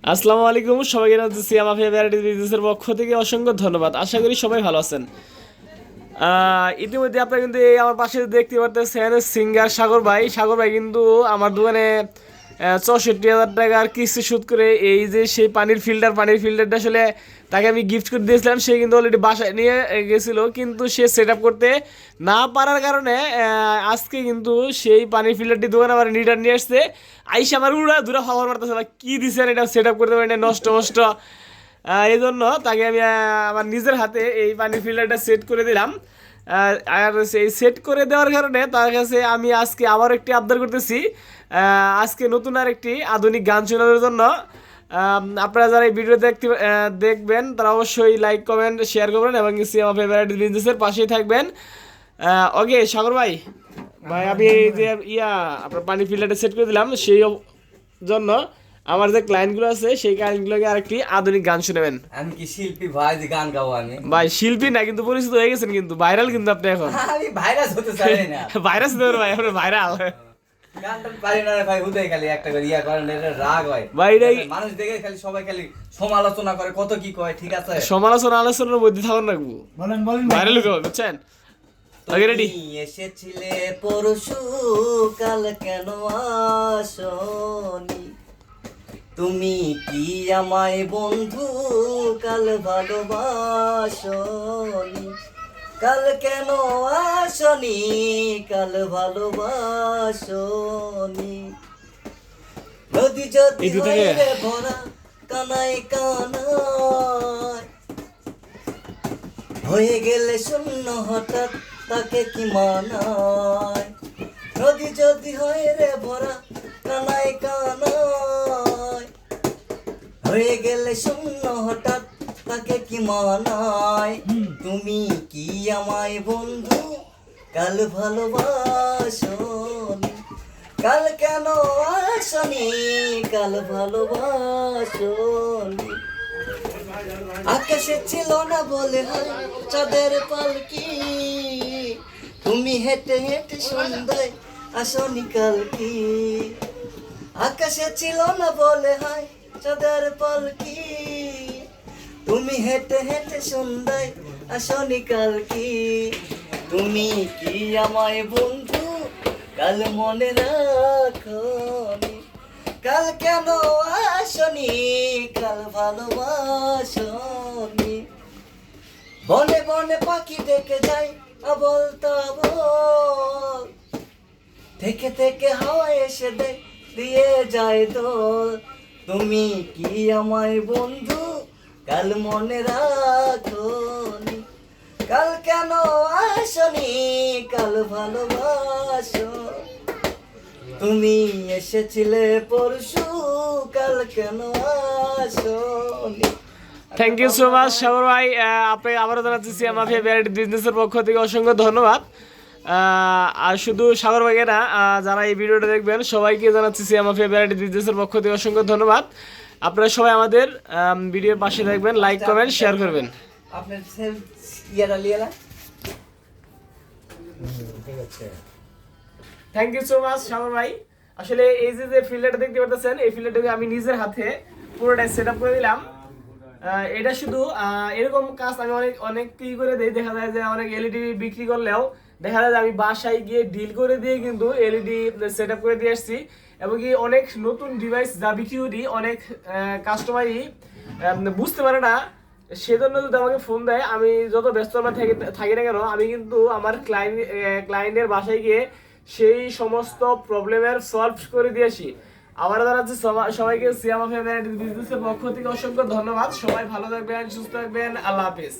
আসসালামু আলাইকুম, সবাইকে জানাচ্ছি সিয়াম আফিয়া ভ্যারাইটিজ বিজনেসের পক্ষ থেকে অসংখ্য ধন্যবাদ। আশা করি সবাই ভালো আছেন। ইতিমধ্যে আপনারা কিন্তু এই আমার পাশে দেখতে পারতেছেন সিঙ্গার সাগর ভাই কিন্তু আমার দোকানে 64,000 টাকার কিস্তি শোধ করে এই যে সেই পানির ফিল্টারটা আসলে তাকে আমি গিফট করে দিয়েছিলাম। সে কিন্তু অলরেডি বাসায় নিয়ে গেছিলো, কিন্তু সে সেট আপ করতে না পারার কারণে আজকে কিন্তু সেই পানির ফিল্টারটি দোকানে আবার রিটার্ন নিয়ে আসছে। আইসা আমার উড়া দূরা খবর মারতেছে, কী দিচ্ছেন এটা সেট আপ করতে পারি না, নষ্ট নষ্ট। এই জন্য তাকে আমি আমার নিজের হাতে এই পানির ফিল্টারটা সেট করে দিলাম। আর সেই সেট করে দেওয়ার কারণে তার কাছে আমি আজকে আবার একটি আবদার করতেছি। আজকে নতুন আর একটি আধুনিক গান শোনানোর জন্য আপনারা যারা এই ভিডিও দেখবেন তারা অবশ্যই লাইক কমেন্ট শেয়ার করবেন এবং আমার ফেভারিট বিজনেসের পাশেই থাকবেন। ওকে সাগর ভাই, আমি এই যে আপনার পানি ফিল্টারটা সেট করে দিলাম, সেই জন্য আমার যে ক্লায়েন্টগুলো আছে সেই ক্লায়েন্টগুলোকে আরেকটি আধুনিক গান শুনাবেন। আমি কি শিল্পী ভাই, যে গান গাবো আমি? ভাই শিল্পী না, কিন্তু পরিচিত হয়ে গেছেন, কিন্তু ভাইরাল কিন্তু আপনি এখন। আমি ভাইরাস হতে চাই না। ভাইরাস দেবেন ভাই, আপনার ভাইরাল। গানটা পারি না রে ভাই, হুদাই খালি একটা করে করেন, এটা রাগ হয় ভাই। মানুষ দেখে খালি সবাই খালি সমালোচনা করে, কত কি কয়, ঠিক আছে? আলোচনার মধ্যে থাকুন রাখবো, বলেন বলেন ভাইরাল হবে, বুঝছেন? Okay ready. এসেছিলে পরশু, কাল কেন আসনি? তুমি কি আমায় বন্ধু কাল ভালোবাসনি? কাল কেন আসনি? কাল ভালোবাসনি? নদী যদি এই দুটাকে হয়ে ভরা কানায় কানায়, হয়ে গেলে শূন্য হঠাৎ তাকে কি মানায়? নদী যদি হয় রে ভরা কানায় কানায়, হয়ে গেলে শূন্য হঠাৎ তাকে কি মানায়? তুমি কি আমায় বন্ধু কাল ভালোবাসনি? কাল কেন আসনি? কাল ভালোবাসনি? আকাশে ছিল না বলে হয় চাঁদের পালকি, তুমি হেঁটে হেঁটে সন্ধ্যায় আসনি কালকি। আকাশে ছিল না বলে হয় চাঁদের পালকি, তুমি হেঁটে হেঁটে সন্ধ্যায় আসনি কালকি। তুমি কি আমায় বন্ধু কাল মনে রাখনি? কাল কেন আসনি? কাল ভালোবাসনি? বনে বনে পাখি ডেকে যায় আবল তাবল, থেকে থেকে হাওয়া এসে দিয়ে যায় দোল। তুমি কি আমায় বন্ধু কাল মনে রাখনি? কাল কেন আসনি? কাল ভালোবাসো। তুমি এসেছিলে পরশু, কাল কেন আসনি? থ্যাংক ইউ সো মাচ সাগর ভাই। আপনি আবারও জানাচ্ছি সিয়াম আফিয়া ভ্যারাইটি বিজনেসের পক্ষ থেকে অসংখ্য ধন্যবাদ। আর শুধু সাগর ভাইকে না, যারা এই ভিডিওটা দেখবেন সবাইকে জানাচ্ছি সিয়াম আফিয়া ভ্যারাইটি বিজনেসের পক্ষ থেকে অসংখ্য ধন্যবাদ। আপনারা সবাই আমাদের ভিডিওর পাশে থাকবেন, লাইক কমেন্ট শেয়ার করবেন। আপনার ইয়ারা লিয়ালা, ঠিক আছে। থ্যাংক ইউ সো মাচ সাগর ভাই। আসলে এই যে ফিল্টারটা দেখতে পাচ্ছেন, এই ফিল্টারটাকে আমি নিজের হাতে পুরোটাই সেট আপ করে দিলাম। এটা শুধু এরকম কাজ আমি অনেক কি করে দিই, দেখা যায় যে অনেক এলইডি বিক্রি করলেও দেখা যায় যে আমি বাসায় গিয়ে ডিল করে দিয়ে কিন্তু এলইডি সেট আপ করে দিয়ে আসছি। এবং কি অনেক নতুন ডিভাইস যা বিক্রি করি, অনেক কাস্টমারই বুঝতে পারে না, সেজন্য যদি আমাকে ফোন দেয়, আমি যত ব্যস্ত থাকি না কেন, আমি কিন্তু আমার ক্লায়েন্টের বাসায় গিয়ে সেই সমস্ত প্রবলেমের সলভ করে দিয়েছি। আবার জানাচ্ছি সবাইকে সিয়াম আফিয়া ভ্যারাইটি বিজনেসের পক্ষ থেকে অসংখ্য ধন্যবাদ। সবাই ভালো থাকবেন, সুস্থ থাকবেন। আল্লাহ হাফিজ।